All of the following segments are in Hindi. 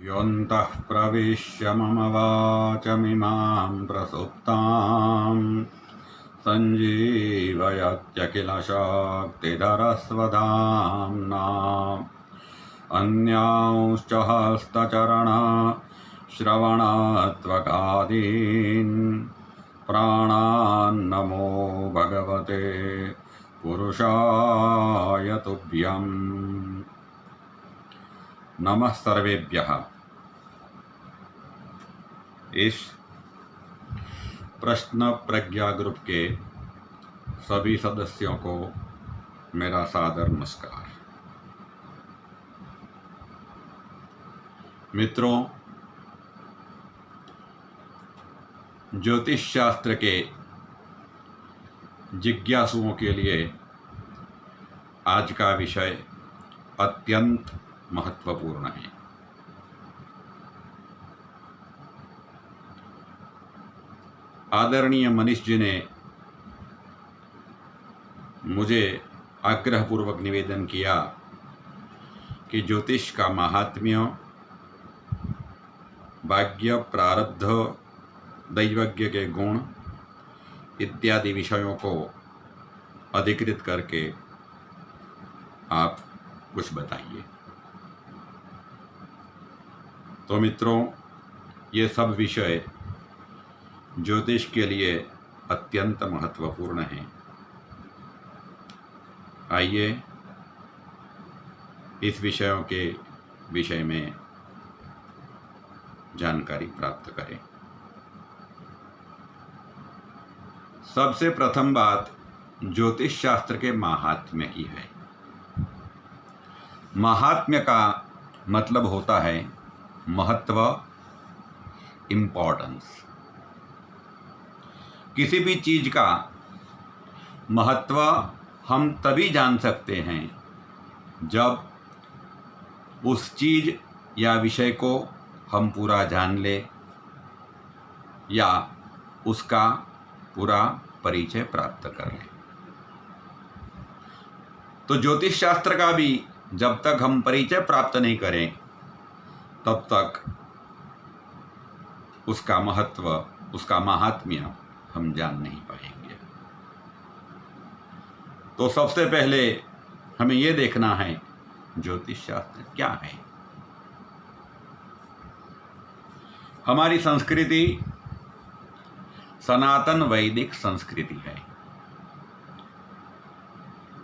योऽन्तः प्रविश्य मम वाचमिमां प्रसुप्तां सञ्जीवयत्यखिलशक्तिधरस्वधाम्ना अन्यांश्च हस्तचरणा श्रवणत्वगादीन् प्राणान्नमो भगवते पुरुषाय तुभ्यम्। नमः सर्वेभ्यः। इस प्रश्न प्रज्ञा ग्रुप के सभी सदस्यों को मेरा सादर नमस्कार। मित्रों, ज्योतिष शास्त्र के जिज्ञासुओं के लिए आज का विषय अत्यंत महत्वपूर्ण है। आदरणीय मनीष जी ने मुझे आग्रहपूर्वक निवेदन किया कि ज्योतिष का महात्म्य, भाग्य, प्रारब्ध, दैवज्ञ के गुण इत्यादि विषयों को अधिकृत करके आप कुछ बताइए। तो मित्रों, ये सब विषय ज्योतिष के लिए अत्यंत महत्वपूर्ण हैं। आइए इस विषयों के विषय में जानकारी प्राप्त करें। सबसे प्रथम बात ज्योतिष शास्त्र के महात्म्य की है। महात्म्य का मतलब होता है महत्व, इम्पोर्टेंस। किसी भी चीज का महत्व हम तभी जान सकते हैं जब उस चीज या विषय को हम पूरा जान ले या उसका पूरा परिचय प्राप्त कर लें। तो ज्योतिष शास्त्र का भी जब तक हम परिचय प्राप्त नहीं करें तब तक उसका महत्व, उसका महात्म्य हम जान नहीं पाएंगे। तो सबसे पहले हमें यह देखना है ज्योतिष शास्त्र क्या है। हमारी संस्कृति सनातन वैदिक संस्कृति है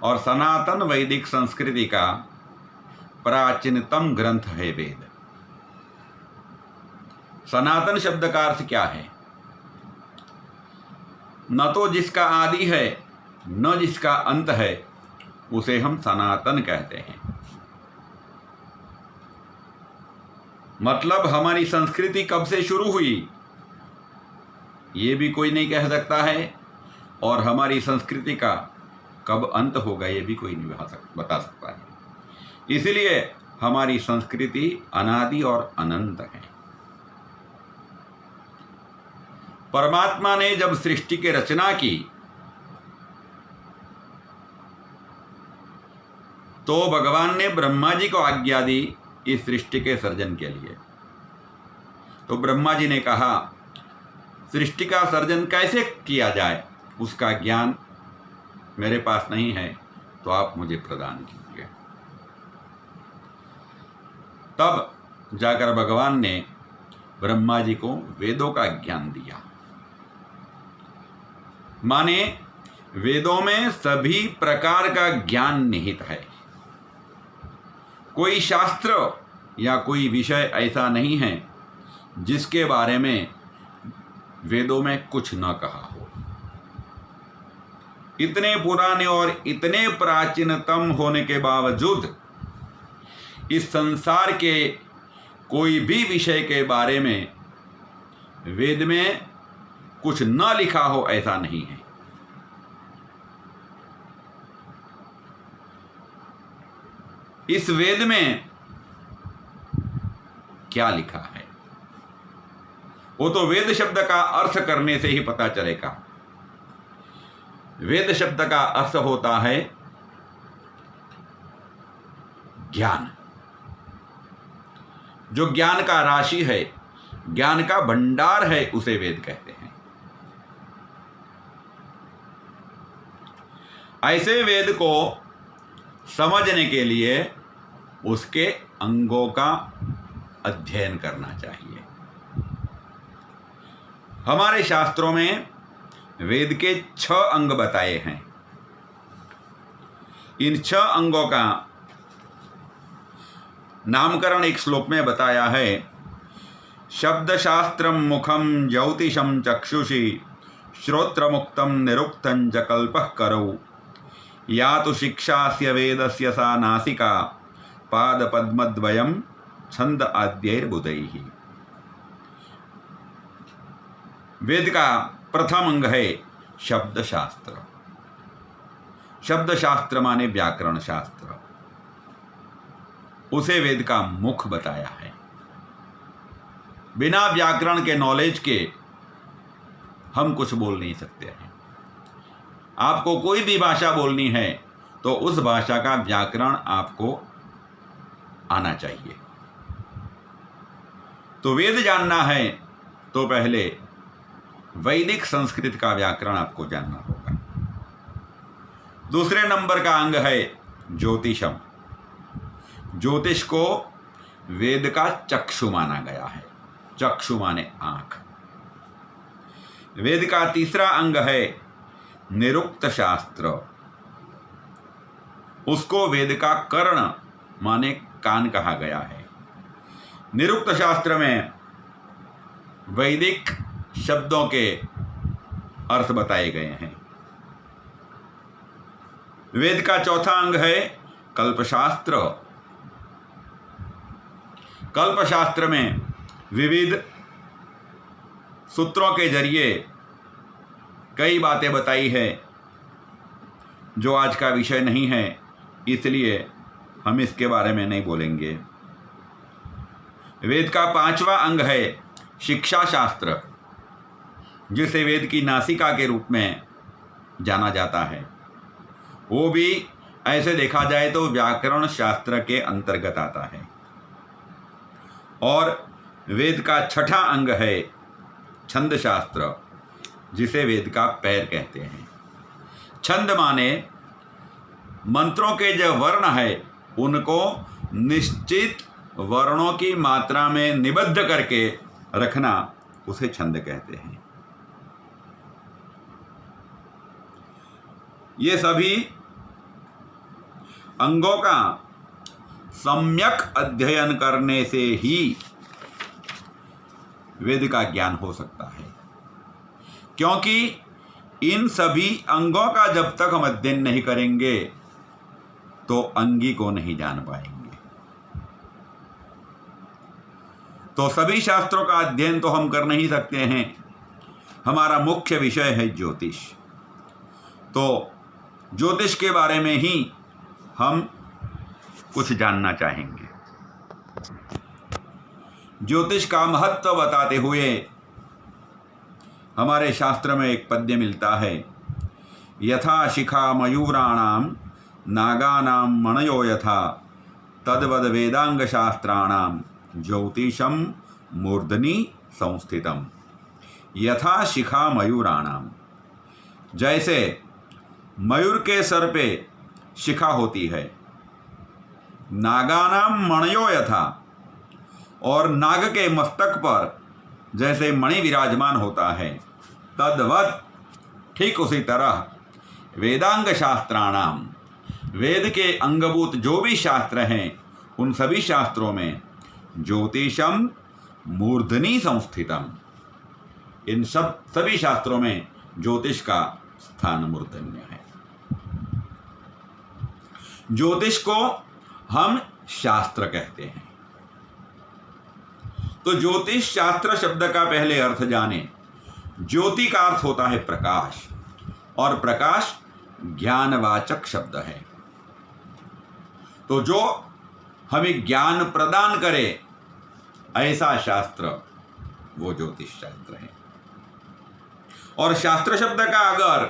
और सनातन वैदिक संस्कृति का प्राचीनतम ग्रंथ है वेद। सनातन शब्द का अर्थ क्या है? न तो जिसका आदि है न जिसका अंत है, उसे हम सनातन कहते हैं। मतलब हमारी संस्कृति कब से शुरू हुई ये भी कोई नहीं कह सकता है, और हमारी संस्कृति का कब अंत होगा ये भी कोई नहीं बता सकता है। इसलिए हमारी संस्कृति अनादि और अनंत है। परमात्मा ने जब सृष्टि की रचना की तो भगवान ने ब्रह्मा जी को आज्ञा दी इस सृष्टि के सर्जन के लिए। तो ब्रह्मा जी ने कहा सृष्टि का सर्जन कैसे किया जाए, उसका ज्ञान मेरे पास नहीं है, तो आप मुझे प्रदान कीजिए। तब जाकर भगवान ने ब्रह्मा जी को वेदों का ज्ञान दिया। माने वेदों में सभी प्रकार का ज्ञान निहित है। कोई शास्त्र या कोई विषय ऐसा नहीं है जिसके बारे में वेदों में कुछ न कहा हो। इतने पुराने और इतने प्राचीनतम होने के बावजूद इस संसार के कोई भी विषय के बारे में वेद में कुछ न लिखा हो ऐसा नहीं है। इस वेद में क्या लिखा है वो तो वेद शब्द का अर्थ करने से ही पता चलेगा। वेद शब्द का अर्थ होता है ज्ञान। जो ज्ञान का राशि है, ज्ञान का भंडार है, उसे वेद कहते हैं। ऐसे वेद को समझने के लिए उसके अंगों का अध्ययन करना चाहिए। हमारे शास्त्रों में वेद के 6 अंग बताए हैं। इन 6 अंगों का नामकरण एक श्लोक में बताया है। शब्दशास्त्रम मुखम ज्योतिषम चक्षुषी श्रोत्रमुक्तम निरुक्तं च कल्पः करौ या तो शिक्षास्य वेदस्य सा नासिका पादपद्मद्वयम् छंद आद्यैर्बुधैः। वेद का प्रथम अंग है शब्दशास्त्र। शब्दशास्त्र माने व्याकरण शास्त्र, उसे वेद का मुख बताया है। बिना व्याकरण के नॉलेज के हम कुछ बोल नहीं सकते हैं। आपको कोई भी भाषा बोलनी है तो उस भाषा का व्याकरण आपको आना चाहिए। तो वेद जानना है तो पहले वैदिक संस्कृत का व्याकरण आपको जानना होगा। दूसरे नंबर का अंग है ज्योतिषम। ज्योतिष को वेद का चक्षु माना गया है। चक्षु माने आंख। वेद का तीसरा अंग है निरुक्त शास्त्र। उसको वेद का कर्ण माने कान कहा गया है। निरुक्त शास्त्र में वैदिक शब्दों के अर्थ बताए गए हैं। वेद का चौथा अंग है कल्पशास्त्र। कल्पशास्त्र में विविध सूत्रों के जरिए कई बातें बताई है जो आज का विषय नहीं है, इसलिए हम इसके बारे में नहीं बोलेंगे। वेद का पांचवा अंग है शिक्षा शास्त्र, जिसे वेद की नासिका के रूप में जाना जाता है। वो भी ऐसे देखा जाए तो व्याकरण शास्त्र के अंतर्गत आता है। और वेद का छठा अंग है छंद शास्त्र, जिसे वेद का पैर कहते हैं। छंद माने मंत्रों के जो वर्ण है उनको निश्चित वर्णों की मात्रा में निबद्ध करके रखना, उसे छंद कहते हैं। ये सभी अंगों का सम्यक अध्ययन करने से ही वेद का ज्ञान हो सकता है, क्योंकि इन सभी अंगों का जब तक हम अध्ययन नहीं करेंगे तो अंगी को नहीं जान पाएंगे। तो सभी शास्त्रों का अध्ययन तो हम कर नहीं सकते हैं। हमारा मुख्य विषय है ज्योतिष। तो ज्योतिष के बारे में ही हम कुछ जानना चाहेंगे। ज्योतिष का महत्व बताते हुए हमारे शास्त्र में एक पद्य मिलता है। यथा शिखा मयूराणाम नागानाम मणयो यथा तद्वद वेदांग शास्त्राणाम ज्योतिषम मूर्धनि संस्थितम। यथा शिखा मयूराणाम, जैसे मयूर के सर पे शिखा होती है। नागानाम मणयो यथा, और नाग के मस्तक पर जैसे मणि विराजमान होता है, तद्वत ठीक उसी तरह वेदांग शास्त्राणाम, वेद के अंगभूत जो भी शास्त्र हैं उन सभी शास्त्रों में ज्योतिषम मूर्धनि संस्थितम, इन सभी शास्त्रों में ज्योतिष का स्थान मूर्धन्य है। ज्योतिष को हम शास्त्र कहते हैं। तो ज्योतिष शास्त्र शब्द का पहले अर्थ जाने। ज्योति का अर्थ होता है प्रकाश, और प्रकाश ज्ञानवाचक शब्द है। तो जो हमें ज्ञान प्रदान करे ऐसा शास्त्र वो ज्योतिष शास्त्र है। और शास्त्र शब्द का अगर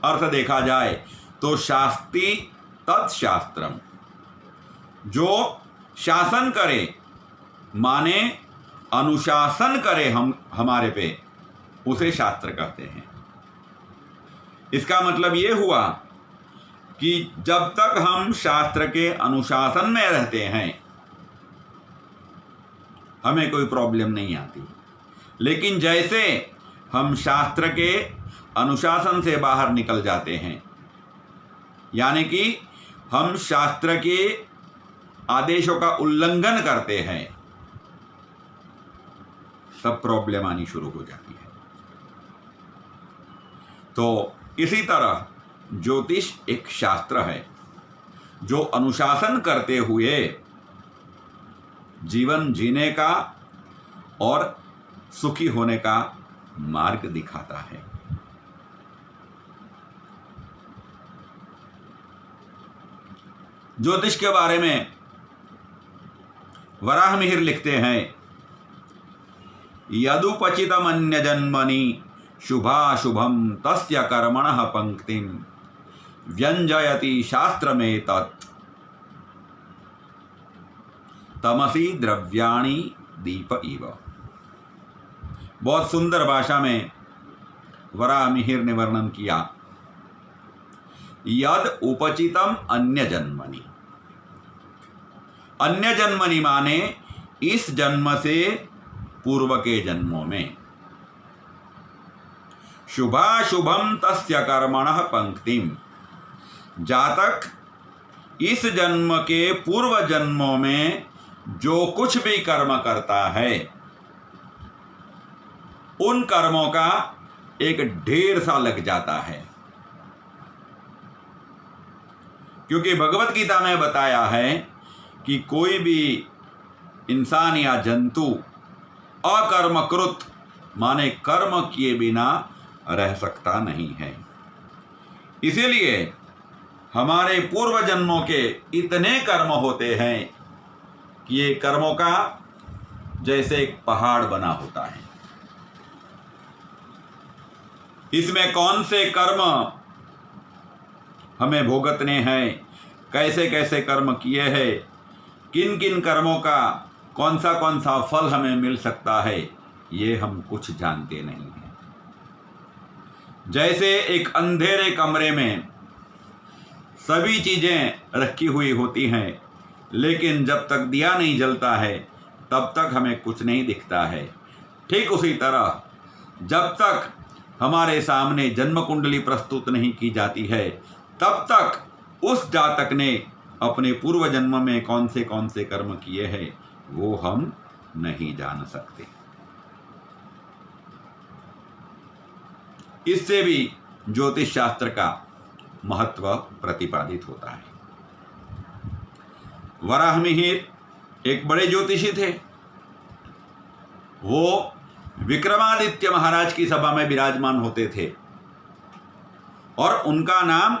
अर्थ देखा जाए तो शास्ति तत्शास्त्रम, जो शासन करे माने अनुशासन करे हम हमारे पे, उसे शास्त्र कहते हैं। इसका मतलब ये हुआ कि जब तक हम शास्त्र के अनुशासन में रहते हैं हमें कोई प्रॉब्लम नहीं आती, लेकिन जैसे हम शास्त्र के अनुशासन से बाहर निकल जाते हैं, यानी कि हम शास्त्र के आदेशों का उल्लंघन करते हैं, तब प्रॉब्लम आनी शुरू हो जाती है। तो इसी तरह ज्योतिष एक शास्त्र है जो अनुशासन करते हुए जीवन जीने का और सुखी होने का मार्ग दिखाता है। ज्योतिष के बारे में वराह मिहिर लिखते हैं, यदुपचितमन्य जन्मनि शुभाशुभम तस्य कर्मणः पंक्तिम व्यंजयति शास्त्रमेतत् तमसी द्रव्याणि दीप इव। बहुत सुंदर भाषा में वराह मिहिर ने वर्णन किया, यद उपचितम अन्य जन्मनि। अन्य जन्मनि माने इस जन्म से पूर्व के जन्मों में, शुभाशुभम तस्य कर्मणः पंक्तिम, जातक इस जन्म के पूर्व जन्मों में जो कुछ भी कर्म करता है उन कर्मों का एक ढेर सा लग जाता है। क्योंकि भगवत गीता में बताया है कि कोई भी इंसान या जंतु अकर्मकृत माने कर्म किए बिना रह सकता नहीं है। इसीलिए हमारे पूर्व जन्मों के इतने कर्म होते हैं कि ये कर्मों का जैसे एक पहाड़ बना होता है। इसमें कौन से कर्म हमें भुगतने हैं, कैसे कैसे कर्म किए हैं, किन किन कर्मों का कौन सा फल हमें मिल सकता है, ये हम कुछ जानते नहीं हैं। जैसे एक अंधेरे कमरे में सभी चीज़ें रखी हुई होती हैं, लेकिन जब तक दिया नहीं जलता है तब तक हमें कुछ नहीं दिखता है। ठीक उसी तरह जब तक हमारे सामने जन्म कुंडली प्रस्तुत नहीं की जाती है तब तक उस जातक ने अपने पूर्व जन्म में कौन से कर्म किए हैं वो हम नहीं जान सकते। इससे भी ज्योतिष शास्त्र का महत्व प्रतिपादित होता है। वराह मिहिर एक बड़े ज्योतिषी थे। वो विक्रमादित्य महाराज की सभा में विराजमान होते थे और उनका नाम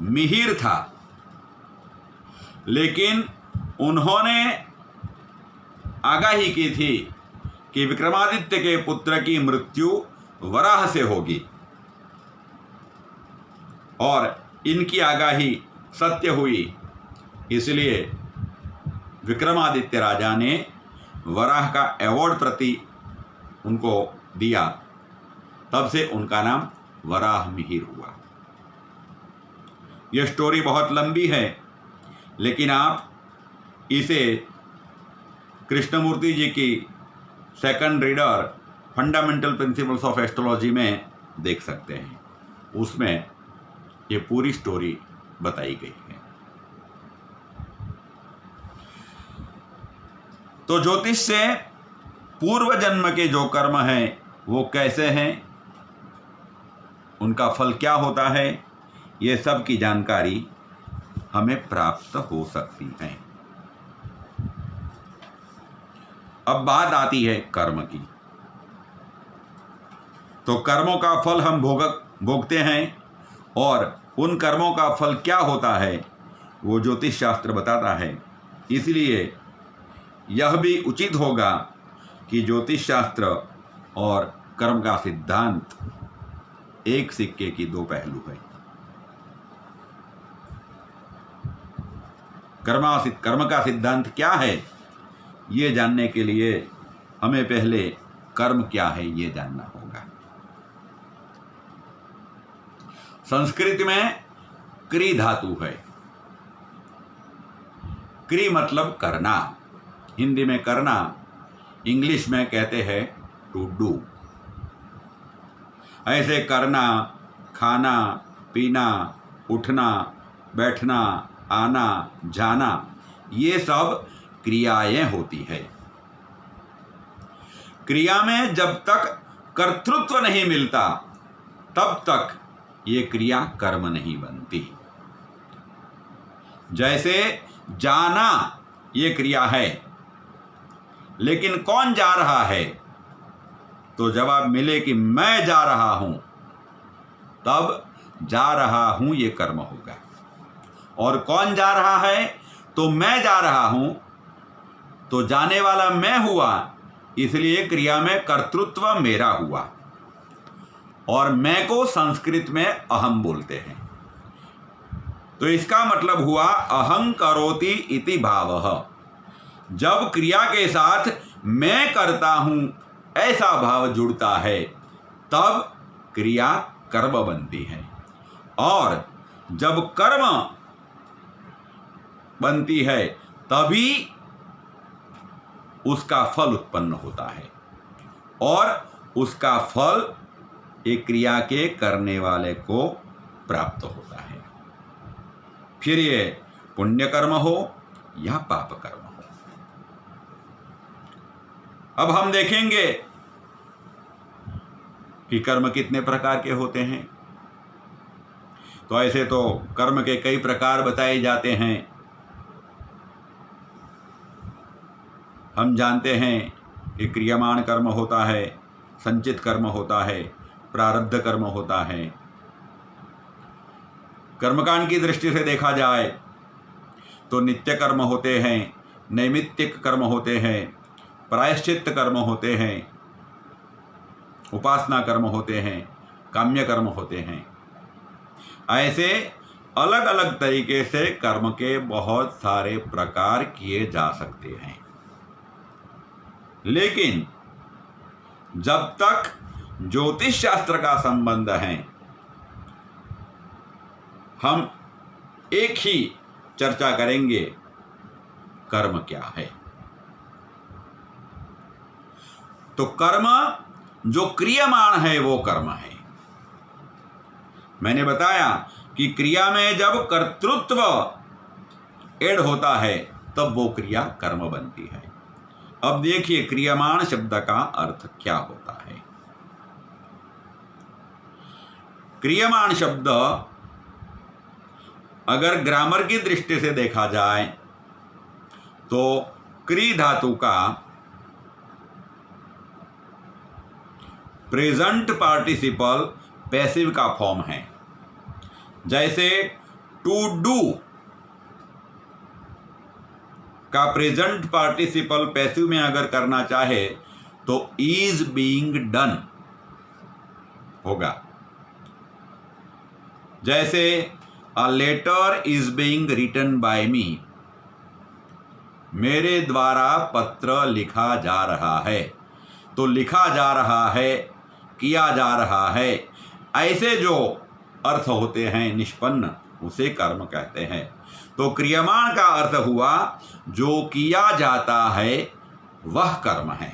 मिहिर था, लेकिन उन्होंने आगाही की थी कि विक्रमादित्य के पुत्र की मृत्यु वराह से होगी और इनकी आगाही सत्य हुई। इसलिए विक्रमादित्य राजा ने वराह का अवार्ड प्रति उनको दिया, तब से उनका नाम वराह मिहिर हुआ। यह स्टोरी बहुत लंबी है, लेकिन आप इसे कृष्णमूर्ति जी की second reader fundamental principles of astrology में देख सकते हैं। उसमें ये पूरी स्टोरी बताई गई है। तो ज्योतिष से पूर्व जन्म के जो कर्म हैं वो कैसे हैं, उनका फल क्या होता है, ये सब की जानकारी हमें प्राप्त हो सकती है। अब बात आती है कर्म की। तो कर्मों का फल हम भोगते हैं और उन कर्मों का फल क्या होता है वो ज्योतिष शास्त्र बताता है। इसलिए यह भी उचित होगा कि ज्योतिष शास्त्र और कर्म का सिद्धांत एक सिक्के की दो पहलू है। कर्म का सिद्धांत क्या है ये जानने के लिए हमें पहले कर्म क्या है ये जानना होगा। संस्कृत में क्री धातु है। क्री मतलब करना, हिंदी में करना, इंग्लिश में कहते हैं टू डू। ऐसे करना, खाना, पीना, उठना, बैठना, आना, जाना, ये सब क्रियाएं होती है। क्रिया में जब तक कर्तृत्व नहीं मिलता तब तक ये क्रिया कर्म नहीं बनती। जैसे जाना ये क्रिया है, लेकिन कौन जा रहा है? तो जवाब मिले कि मैं जा रहा हूं, तब जा रहा हूं ये कर्म होगा। और कौन जा रहा है? तो मैं जा रहा हूं, तो जाने वाला मैं हुआ, इसलिए क्रिया में कर्तृत्व मेरा हुआ। और मैं को संस्कृत में अहम बोलते हैं। तो इसका मतलब हुआ अहं करोति इति भावः। जब क्रिया के साथ मैं करता हूं ऐसा भाव जुड़ता है तब क्रिया कर्म बनती है। और जब कर्म बनती है तभी उसका फल उत्पन्न होता है, और उसका फल एक क्रिया के करने वाले को प्राप्त होता है। फिर ये पुण्य कर्म हो या पाप कर्म हो। अब हम देखेंगे कि कर्म कितने प्रकार के होते हैं। तो ऐसे तो कर्म के कई प्रकार बताए जाते हैं। हम जानते हैं कि क्रियमाण कर्म होता है, संचित कर्म होता है, प्रारब्ध कर्म होता है। कर्मकांड की दृष्टि से देखा जाए तो नित्य कर्म होते हैं, नैमित्तिक कर्म होते हैं, प्रायश्चित्त कर्म होते हैं, उपासना कर्म होते हैं, काम्य कर्म होते हैं। ऐसे अलग अलग तरीके से कर्म के बहुत सारे प्रकार किए जा सकते हैं। लेकिन जब तक ज्योतिष शास्त्र का संबंध है, हम एक ही चर्चा करेंगे, कर्म क्या है। तो कर्म जो क्रियमाण है वो कर्म है। मैंने बताया कि क्रिया में जब कर्तृत्व ऐड होता है तब वो क्रिया कर्म बनती है। अब देखिए क्रियमाण शब्द का अर्थ क्या होता है। क्रियमाण शब्द अगर ग्रामर की दृष्टि से देखा जाए तो क्री धातु का प्रेजेंट पार्टिसिपल पैसिव का फॉर्म है। जैसे टू डू का प्रेजेंट पार्टिसिपल पैसिव में अगर करना चाहे तो इज बीइंग डन होगा। जैसे a letter is being written by me, मेरे द्वारा पत्र लिखा जा रहा है। तो लिखा जा रहा है, किया जा रहा है, ऐसे जो अर्थ होते हैं निष्पन्न, उसे कर्म कहते हैं। तो क्रियमाण का अर्थ हुआ जो किया जाता है वह कर्म है।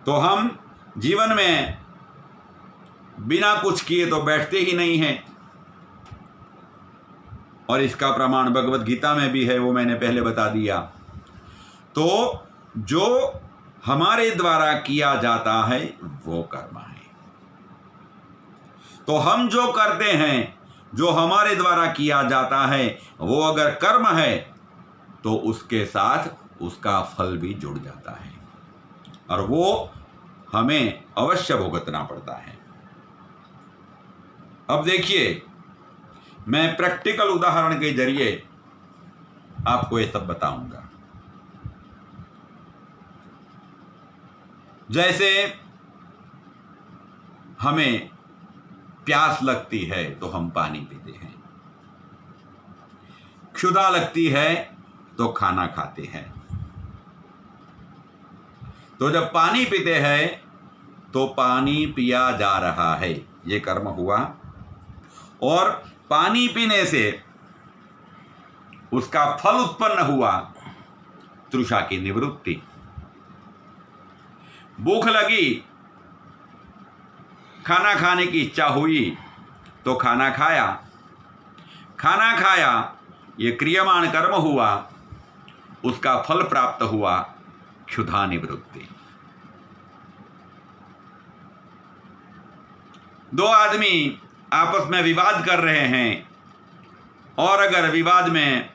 तो हम जीवन में बिना कुछ किए तो बैठते ही नहीं हैं, और इसका प्रमाण भगवत गीता में भी है, वो मैंने पहले बता दिया। तो जो हमारे द्वारा किया जाता है वो कर्म है। तो हम जो करते हैं, जो हमारे द्वारा किया जाता है, वो अगर कर्म है तो उसके साथ उसका फल भी जुड़ जाता है, और वो हमें अवश्य भुगतना पड़ता है। अब देखिए, मैं प्रैक्टिकल उदाहरण के जरिए आपको ये सब बताऊंगा। जैसे हमें प्यास लगती है तो हम पानी पीते हैं, क्षुधा लगती है तो खाना खाते हैं। तो जब पानी पीते हैं तो पानी पिया जा रहा है, ये कर्म हुआ। और पानी पीने से उसका फल उत्पन्न हुआ, तृषा की निवृत्ति। भूख लगी, खाना खाने की इच्छा हुई तो खाना खाया, खाना खाया, ये क्रियमाण कर्म हुआ, उसका फल प्राप्त हुआ, क्षुधा निवृत्ति। दो आदमी आपस में विवाद कर रहे हैं और अगर विवाद में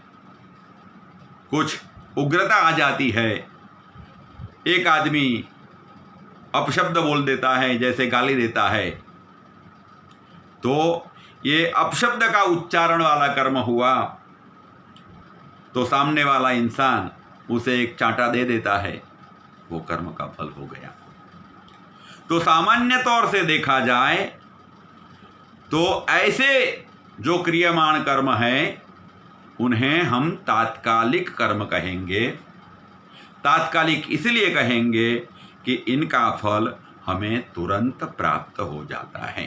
कुछ उग्रता आ जाती है, एक आदमी अपशब्द बोल देता है, जैसे गाली देता है, तो ये अपशब्द का उच्चारण वाला कर्म हुआ, तो सामने वाला इंसान उसे एक चांटा दे देता है, वो कर्म का फल हो गया। तो सामान्य तौर से देखा जाए तो ऐसे जो क्रियमाण कर्म है उन्हें हम तात्कालिक कर्म कहेंगे। तात्कालिक इसलिए कहेंगे कि इनका फल हमें तुरंत प्राप्त हो जाता है।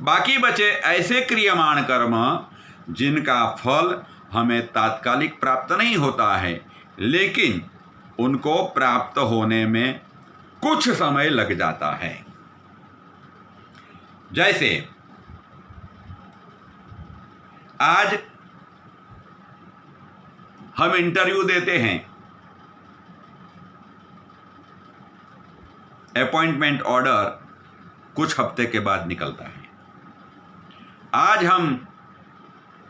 बाकी बचे ऐसे क्रियमाण कर्म जिनका फल हमें तात्कालिक प्राप्त नहीं होता है, लेकिन उनको प्राप्त होने में कुछ समय लग जाता है। जैसे आज हम इंटरव्यू देते हैं, अपॉइंटमेंट ऑर्डर कुछ हफ्ते के बाद निकलता है। आज हम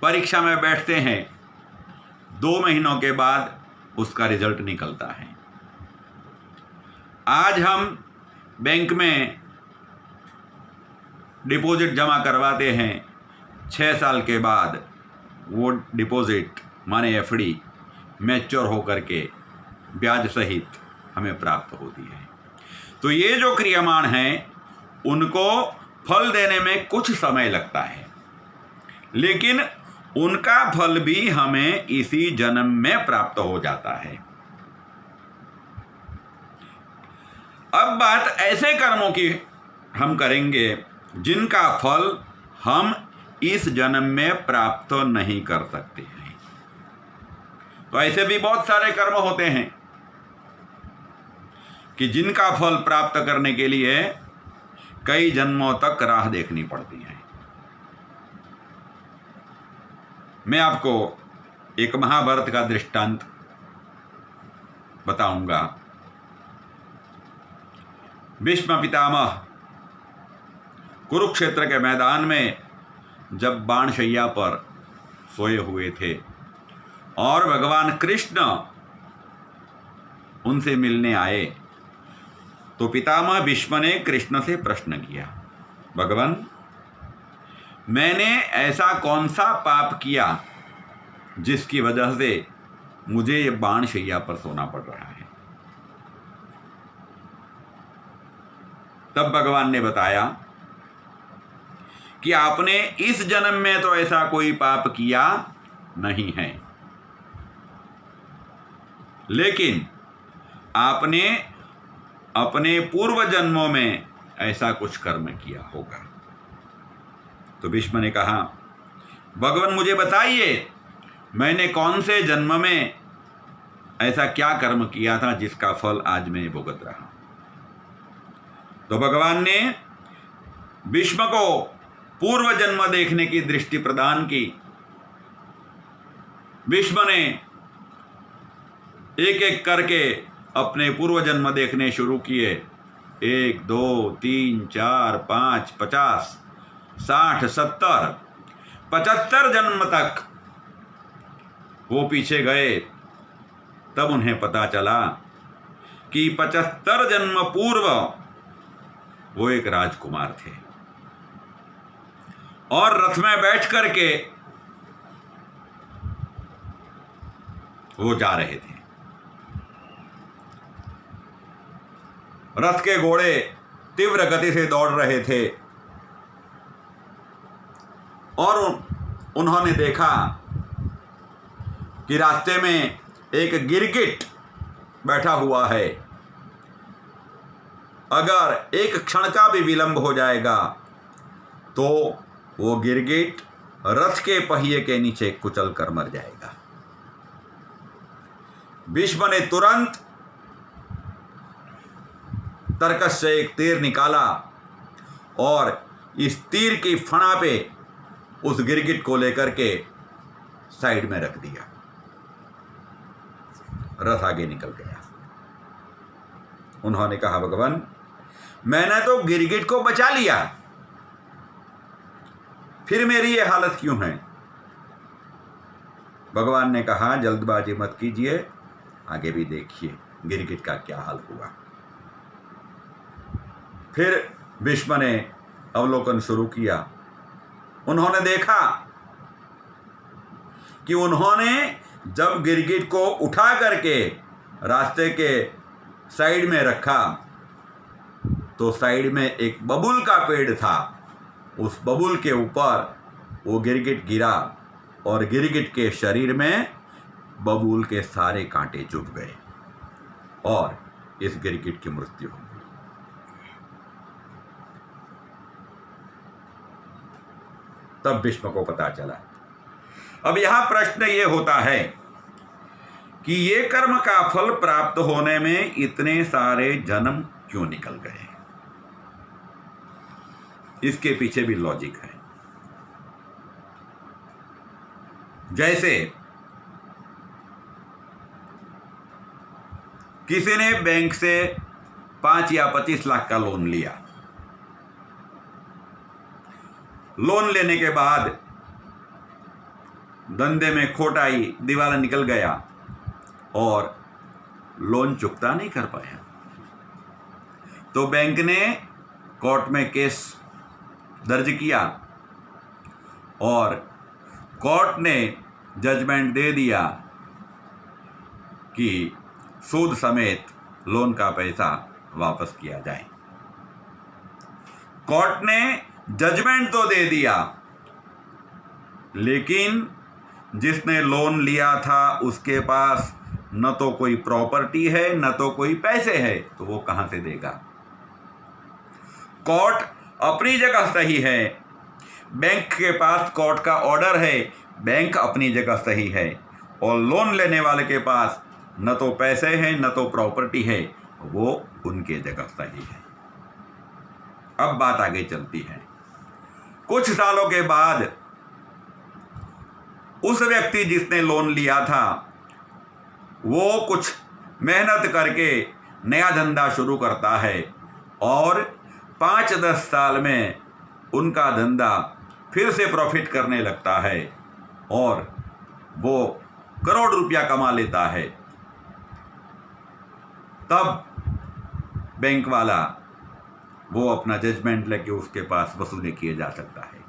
परीक्षा में बैठते हैं, 2 महीनों के बाद उसका रिजल्ट निकलता है। आज हम बैंक में डिपॉजिट जमा करवाते हैं, 6 साल के बाद वो डिपॉजिट माने एफडी मैच्योर होकर के ब्याज सहित हमें प्राप्त होती है। तो ये जो क्रियमाण हैं उनको फल देने में कुछ समय लगता है, लेकिन उनका फल भी हमें इसी जन्म में प्राप्त हो जाता है। अब बात ऐसे कर्मों की हम करेंगे जिनका फल हम इस जन्म में प्राप्त नहीं कर सकते हैं। तो ऐसे भी बहुत सारे कर्म होते हैं कि जिनका फल प्राप्त करने के लिए कई जन्मों तक राह देखनी पड़ती है। मैं आपको एक महाभारत का दृष्टांत बताऊंगा। भीष्म पितामह कुरुक्षेत्र के मैदान में जब बाणशैया पर सोए हुए थे और भगवान कृष्ण उनसे मिलने आए, तो पितामह भीष्म ने कृष्ण से प्रश्न किया, भगवान, मैंने ऐसा कौन सा पाप किया जिसकी वजह से मुझे ये बाणशैया पर सोना पड़ रहा है? तब भगवान ने बताया कि आपने इस जन्म में तो ऐसा कोई पाप किया नहीं है, लेकिन आपने अपने पूर्व जन्मों में ऐसा कुछ कर्म किया होगा। तो भीष्म ने कहा, भगवान मुझे बताइए, मैंने कौन से जन्म में ऐसा क्या कर्म किया था जिसका फल आज मैं भुगत रहा हूं? तो भगवान ने भीष्म को पूर्व जन्म देखने की दृष्टि प्रदान की। भीष्म ने एक एक करके अपने पूर्व जन्म देखने शुरू किए। 1 2 3 4 5 50 60 70 75 जन्म तक वो पीछे गए। तब उन्हें पता चला कि 75 जन्म पूर्व वो एक राजकुमार थे और रथ में बैठ करके वो जा रहे थे। रथ के घोड़े तीव्र गति से दौड़ रहे थे और उन्होंने देखा कि रास्ते में एक गिरगिट बैठा हुआ है, अगर एक क्षण का भी विलंब हो जाएगा तो वो गिरगिट रथ के पहिए के नीचे कुचल कर मर जाएगा। भीष्म ने तुरंत तरकस से एक तीर निकाला और इस तीर की फणा पे उस गिरगिट को लेकर के साइड में रख दिया। रथ आगे निकल गया। उन्होंने कहा, भगवान मैंने तो गिरगिट को बचा लिया, फिर मेरी ये हालत क्यों है? भगवान ने कहा, जल्दबाजी मत कीजिए, आगे भी देखिए गिरगिट का क्या हाल हुआ। फिर भीष्म ने अवलोकन शुरू किया। उन्होंने देखा कि उन्होंने जब गिरगिट को उठा करके रास्ते के साइड में रखा तो साइड में एक बबूल का पेड़ था। उस बबूल के ऊपर वो गिरगिट गिरा और गिरगिट के शरीर में बबूल के सारे कांटे चुभ गए और इस गिरगिट की मृत्यु हो गई। तब भीष्म को पता चला। अब यहां प्रश्न ये होता है कि ये कर्म का फल प्राप्त होने में इतने सारे जन्म क्यों निकल गए? इसके पीछे भी लॉजिक है। जैसे किसी ने बैंक से 5 या 25 लाख का लोन लिया। लोन लेने के बाद धंधे में खोट आई, दिवाला निकल गया और लोन चुकता नहीं कर पाया, तो बैंक ने कोर्ट में केस दर्ज किया और कोर्ट ने जजमेंट दे दिया कि सूद समेत लोन का पैसा वापस किया जाए। कोर्ट ने जजमेंट तो दे दिया, लेकिन जिसने लोन लिया था उसके पास न तो कोई प्रॉपर्टी है न तो कोई पैसे है, तो वो कहां से देगा? कोर्ट अपनी जगह सही है, बैंक के पास कोर्ट का ऑर्डर है, बैंक अपनी जगह सही है, और लोन लेने वाले के पास न तो पैसे हैं न तो प्रॉपर्टी है, वो उनके जगह सही है। अब बात आगे चलती है। कुछ सालों के बाद उस व्यक्ति जिसने लोन लिया था वो कुछ मेहनत करके नया धंधा शुरू करता है और 5-10 साल में उनका धंधा फिर से प्रॉफिट करने लगता है और वो करोड़ रुपया कमा लेता है। तब बैंक वाला वो अपना जजमेंट लेके उसके पास वसूली किए जा सकता है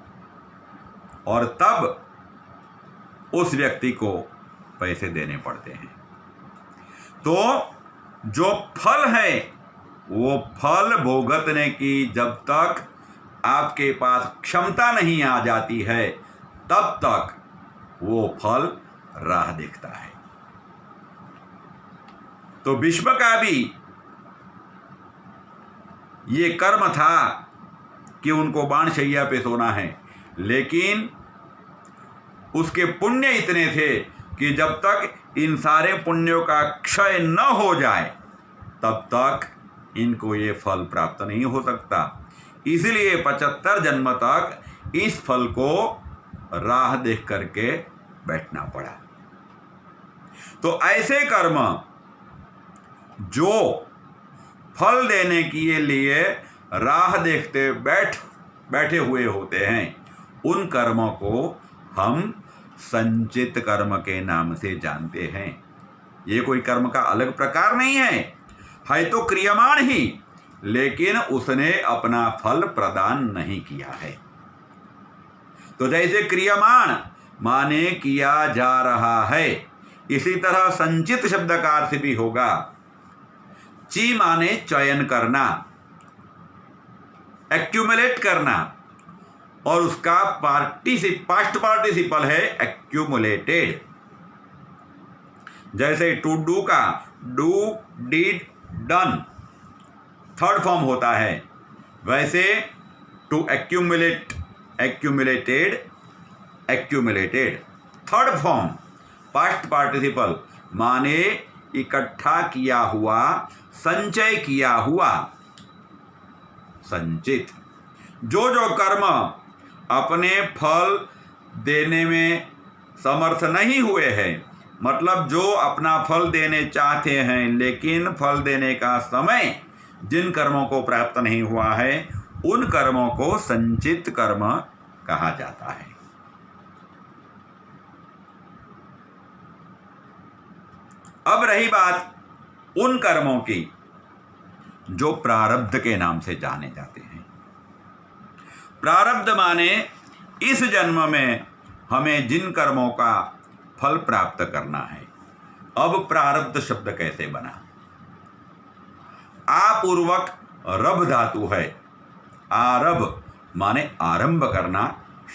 और तब उस व्यक्ति को पैसे देने पड़ते हैं। तो जो फल है वो फल भुगतने की जब तक आपके पास क्षमता नहीं आ जाती है तब तक वो फल राह देखता है। तो भीष्म का भी ये कर्म था कि उनको बाणशैया पे सोना है, लेकिन उसके पुण्य इतने थे कि जब तक इन सारे पुण्यों का क्षय न हो जाए तब तक इनको ये फल प्राप्त नहीं हो सकता। इसलिए 75 जन्म तक इस फल को राह देख करके बैठना पड़ा। तो ऐसे कर्म जो फल देने के लिए राह देखते बैठे हुए होते हैं, उन कर्मों को हम संचित कर्म के नाम से जानते हैं। ये कोई कर्म का अलग प्रकार नहीं है तो क्रियमाण ही, लेकिन उसने अपना फल प्रदान नहीं किया है। तो जैसे क्रियमाण माने किया जा रहा है, इसी तरह संचित शब्द का अर्थ भी होगा। ची माने चयन करना, एक्यूमुलेट करना, और उसका पास्ट पार्टिसिपल है एक्यूमुलेटेड। जैसे टू डू का do, did, done third form होता है, वैसे to accumulate, accumulated, accumulated third form past participle माने इकट्ठा किया हुआ, संचय किया हुआ, संचित। जो जो कर्म अपने फल देने में समर्थ नहीं हुए हैं, मतलब जो अपना फल देने चाहते हैं लेकिन फल देने का समय जिन कर्मों को प्राप्त नहीं हुआ है, उन कर्मों को संचित कर्म कहा जाता है। अब रही बात उन कर्मों की जो प्रारब्ध के नाम से जाने जाते हैं। प्रारब्ध माने इस जन्म में हमें जिन कर्मों का फल प्राप्त करना है। अब प्रारब्ध शब्द कैसे बना? आपूर्वक रब धातु है। आरभ माने आरंभ करना,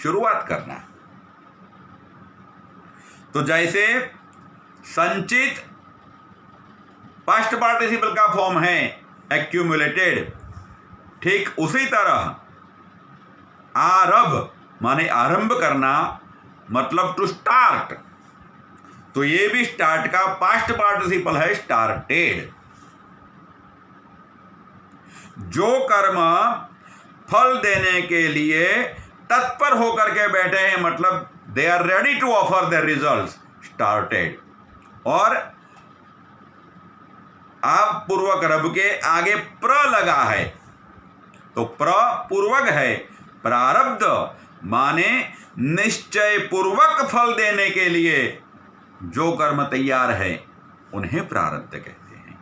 शुरुआत करना। तो जैसे संचित पास्ट पार्टिसिपल का फॉर्म है एक्यूमुलेटेड, ठीक उसी तरह आरभ माने आरंभ करना, मतलब टू स्टार्ट। तो ये भी स्टार्ट का पास्ट पार्टिसिपल है, स्टार्टेड। जो कर्म फल देने के लिए तत्पर होकर के बैठे हैं, मतलब they are ready to offer the results, started. और आप पूर्वक रब के आगे प्र लगा है, तो प्र पूर्वक है। प्रारब्ध माने निश्चय पूर्वक फल देने के लिए जो कर्म तैयार है, उन्हें प्रारब्ध कहते हैं।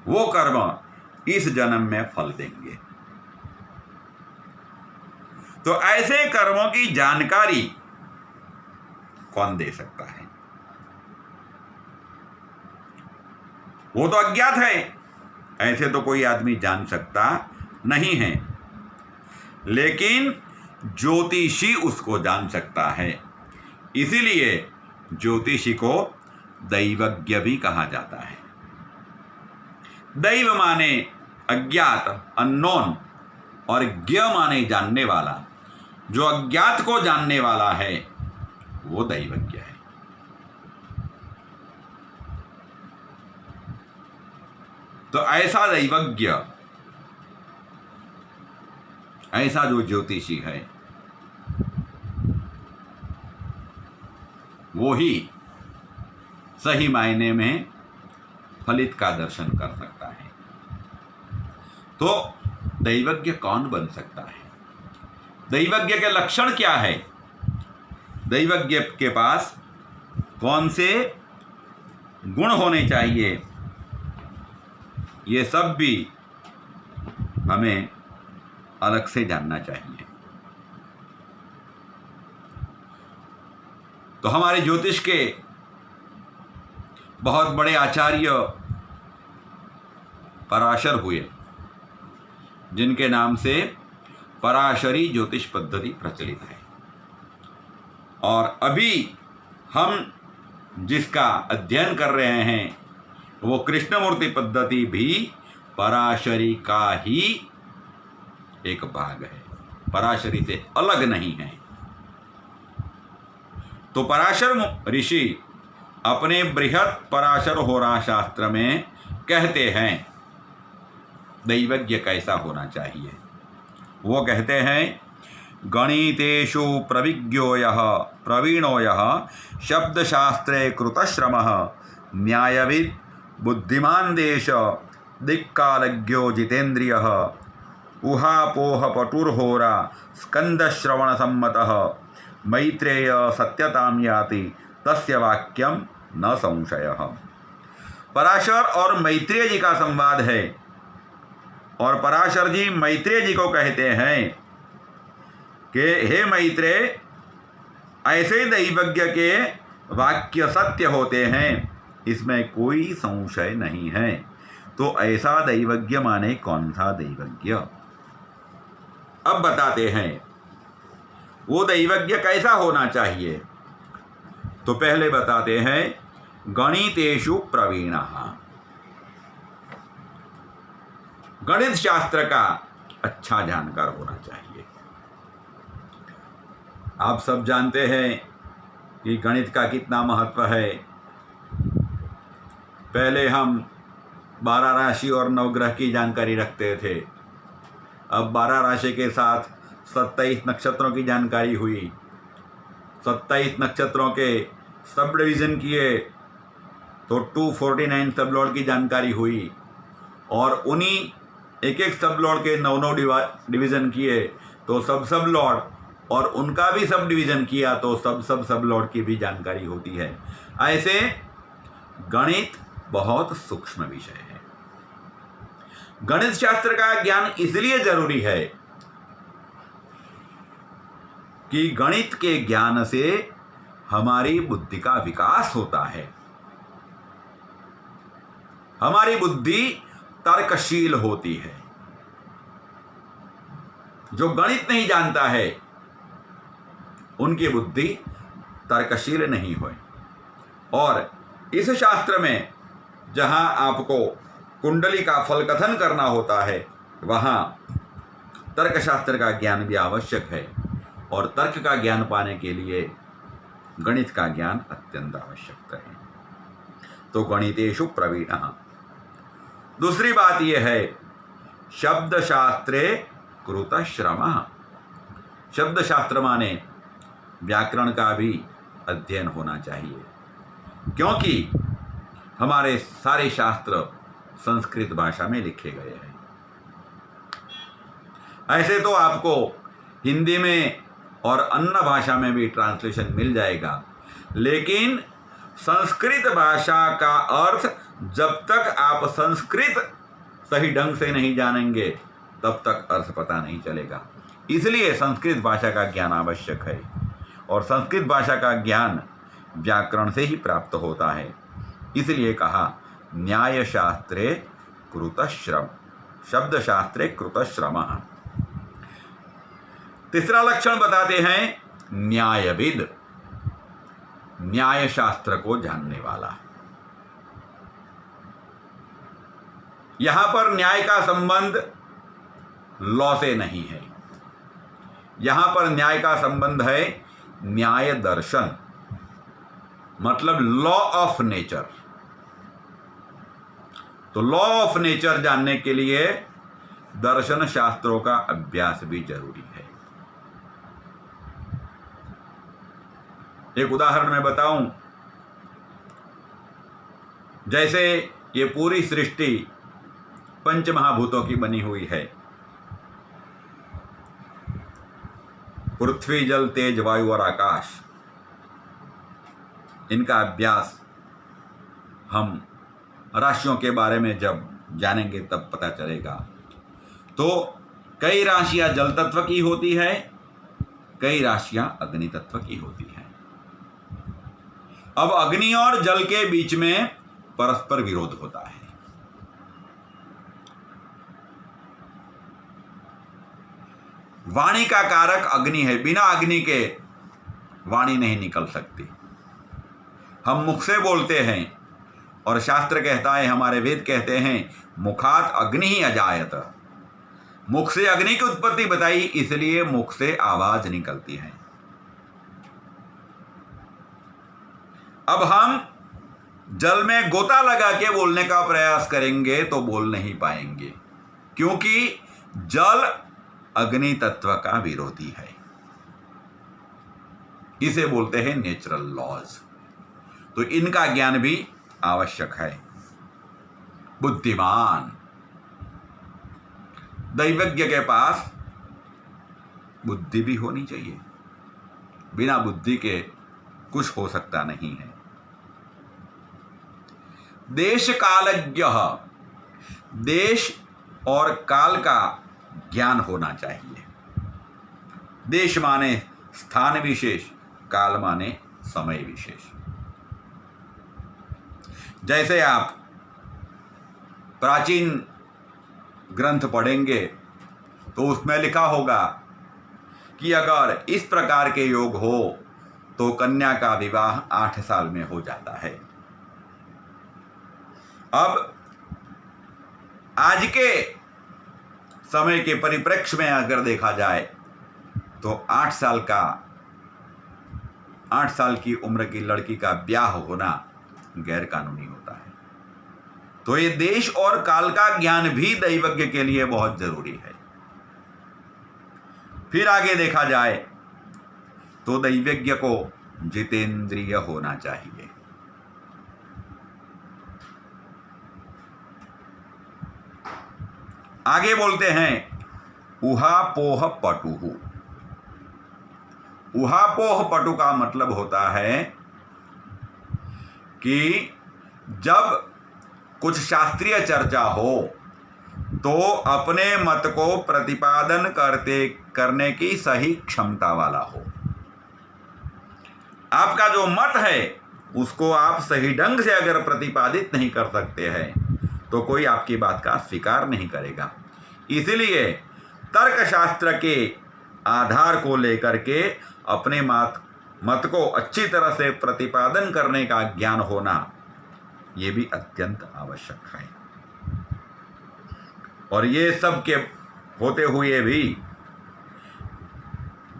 वो कर्म इस जन्म में फल देंगे। तो ऐसे कर्मों की जानकारी कौन दे सकता है? वो तो अज्ञात है, ऐसे तो कोई आदमी जान सकता नहीं है, लेकिन ज्योतिषी उसको जान सकता है। इसीलिए ज्योतिषी को दैवज्ञ भी कहा जाता है। दैव माने अज्ञात, अननोन, और ज्ञ माने जानने वाला। जो अज्ञात को जानने वाला है वो दैवज्ञ है। तो ऐसा दैवज्ञ, ऐसा जो ज्योतिषी है, वो ही सही मायने में फलित का दर्शन कर सकता है। तो दैवज्ञ कौन बन सकता है? दैवज्ञ के लक्षण क्या है? दैवज्ञ के पास कौन से गुण होने चाहिए? ये सब भी हमें अलग से जानना चाहिए। तो हमारे ज्योतिष के बहुत बड़े आचार्य पराशर हुए, जिनके नाम से पराशरी ज्योतिष पद्धति प्रचलित है। और अभी हम जिसका अध्ययन कर रहे हैं वो कृष्णमूर्ति पद्धति भी पराशरी का ही एक भाग है, पराशरी से अलग नहीं है। तो पराशर ऋषि अपने बृहत पराशर होरा शास्त्र में कहते हैं दैवज्ञ कैसा होना चाहिए। वो कहते हैं गणितेषु प्रविज्ञो यः प्रवीणो यः शब्दशास्त्रे कृतश्रमः न्यायविद् बुद्धिमान देश दिक्कालज्ञो जितेन्द्रियः ऊहापोहपटुर्होरा स्कंदश्रवणसम्मतः मैत्रेय सत्यतां याति तस्य वाक्यम न संशयः। पराशर और मैत्रेय जी का संवाद है, और पराशर जी मैत्रेय जी को कहते हैं कि हे मैत्रेय, ऐसे दैवज्ञ के वाक्य सत्य होते हैं, इसमें कोई संशय नहीं है। तो ऐसा दैवज्ञ माने कौन सा दैवज्ञ? अब बताते हैं वो दैवज्ञ कैसा होना चाहिए। तो पहले बताते हैं गणितेषु प्रवीणः। गणित शास्त्र का अच्छा जानकार होना चाहिए। आप सब जानते हैं कि गणित का कितना महत्व है। पहले हम 12 राशि और नवग्रह की जानकारी रखते थे। अब 12 राशि के साथ 27 नक्षत्रों की जानकारी हुई। 27 नक्षत्रों के सब डिवीज़न किए तो 249 सब लॉर्ड की जानकारी हुई, और उन्हीं एक एक सब लॉर्ड के 9 डिवीज़न किए तो सब लॉर्ड, और उनका भी सब डिवीज़न किया तो सब लॉर्ड की भी जानकारी होती है। ऐसे गणित बहुत सूक्ष्म विषय है। गणित शास्त्र का ज्ञान इसलिए जरूरी है कि गणित के ज्ञान से हमारी बुद्धि का विकास होता है। हमारी बुद्धि तर्कशील होती है। जो गणित नहीं जानता है उनकी बुद्धि तर्कशील नहीं हुई। और इस शास्त्र में जहां आपको कुंडली का फल कथन करना होता है, वहां तर्कशास्त्र का ज्ञान भी आवश्यक है, और तर्क का ज्ञान पाने के लिए गणित का ज्ञान अत्यंत आवश्यक है। तो गणितेषु प्रवीणः। दूसरी बात यह है, शब्दशास्त्रे कृतश्रमः। शब्दशास्त्र माने व्याकरण का भी अध्ययन होना चाहिए, क्योंकि हमारे सारे शास्त्र संस्कृत भाषा में लिखे गए हैं। ऐसे तो आपको हिंदी में और अन्य भाषा में भी ट्रांसलेशन मिल जाएगा, लेकिन संस्कृत भाषा का अर्थ जब तक आप संस्कृत सही ढंग से नहीं जानेंगे तब तक अर्थ पता नहीं चलेगा। इसलिए संस्कृत भाषा का ज्ञान आवश्यक है, और संस्कृत भाषा का ज्ञान व्याकरण से ही प्राप्त होता है। इसलिए कहा न्यायशास्त्रे कृतश्रम, शब्दशास्त्रे कृतश्रमः। तीसरा लक्षण बताते हैं न्यायविद, न्याय शास्त्र को जानने वाला। यहां पर न्याय का संबंध लॉ से नहीं है, यहां पर न्याय का संबंध है न्याय दर्शन, मतलब लॉ ऑफ नेचर। तो लॉ ऑफ नेचर जानने के लिए दर्शन शास्त्रों का अभ्यास भी जरूरी है। एक उदाहरण मैं बताऊं, जैसे ये पूरी सृष्टि पंच महाभूतों की बनी हुई है, पृथ्वी, जल, तेज, वायु और आकाश। इनका अभ्यास हम राशियों के बारे में जब जानेंगे तब पता चलेगा। तो कई राशियां जल तत्व की होती है, कई राशियां अग्नि तत्व की होती हैं। अब अग्नि और जल के बीच में परस्पर विरोध होता है। वाणी का कारक अग्नि है, बिना अग्नि के वाणी नहीं निकल सकती। हम मुख से बोलते हैं, और शास्त्र कहता है, हमारे वेद कहते हैं, मुखात अग्नि ही अजायत। मुख से अग्नि की उत्पत्ति बताई, इसलिए मुख से आवाज निकलती है। अब हम जल में गोता लगा के बोलने का प्रयास करेंगे तो बोल नहीं पाएंगे, क्योंकि जल अग्नि तत्व का विरोधी है। इसे बोलते हैं नेचुरल लॉज। तो इनका ज्ञान भी आवश्यक है। बुद्धिमान, दैवज्ञ के पास बुद्धि भी होनी चाहिए। बिना बुद्धि के कुछ हो सकता नहीं है। देश कालज्ञ, देश और काल का ज्ञान होना चाहिए। देश माने स्थान विशेष, काल माने समय विशेष। जैसे आप प्राचीन ग्रंथ पढ़ेंगे तो उसमें लिखा होगा कि अगर इस प्रकार के योग हो तो कन्या का विवाह 8 साल में हो जाता है। अब आज के समय के परिप्रेक्ष्य में अगर देखा जाए तो 8 साल की उम्र की लड़की का ब्याह होना गैर कानूनी होता है। तो ये देश और काल का ज्ञान भी दैवज्ञ के लिए बहुत जरूरी है। फिर आगे देखा जाए तो दैवज्ञ को जितेंद्रिय होना चाहिए। आगे बोलते हैं उहापोह पटुहु। उहापोह पटु का मतलब होता है कि जब कुछ शास्त्रीय चर्चा हो तो अपने मत को प्रतिपादन करने की सही क्षमता वाला हो। आपका जो मत है उसको आप सही ढंग से अगर प्रतिपादित नहीं कर सकते हैं तो कोई आपकी बात का स्वीकार नहीं करेगा। इसलिए तर्कशास्त्र के आधार को लेकर के अपने मत को अच्छी तरह से प्रतिपादन करने का ज्ञान होना ये भी अत्यंत आवश्यक है। और ये सब के होते हुए भी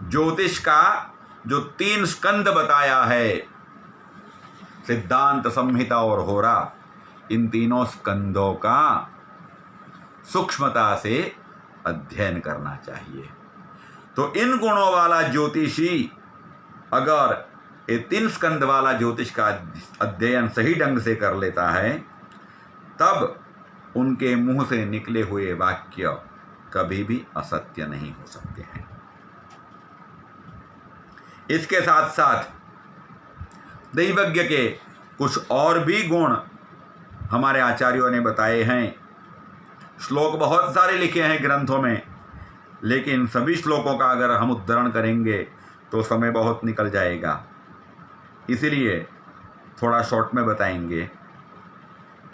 ज्योतिष का जो 3 स्कंद बताया है, सिद्धांत, संहिता और होरा, इन तीनों स्कंदों का सूक्ष्मता से अध्ययन करना चाहिए। तो इन गुणों वाला ज्योतिषी अगर ये 3 स्कंद वाला ज्योतिष का अध्ययन सही ढंग से कर लेता है तब उनके मुंह से निकले हुए वाक्य कभी भी असत्य नहीं हो सकते हैं। इसके साथ साथ दैवज्ञ के कुछ और भी गुण हमारे आचार्यों ने बताए हैं। श्लोक बहुत सारे लिखे हैं ग्रंथों में, लेकिन सभी श्लोकों का अगर हम उद्धरण करेंगे तो समय बहुत निकल जाएगा। इसलिए थोड़ा शॉर्ट में बताएंगे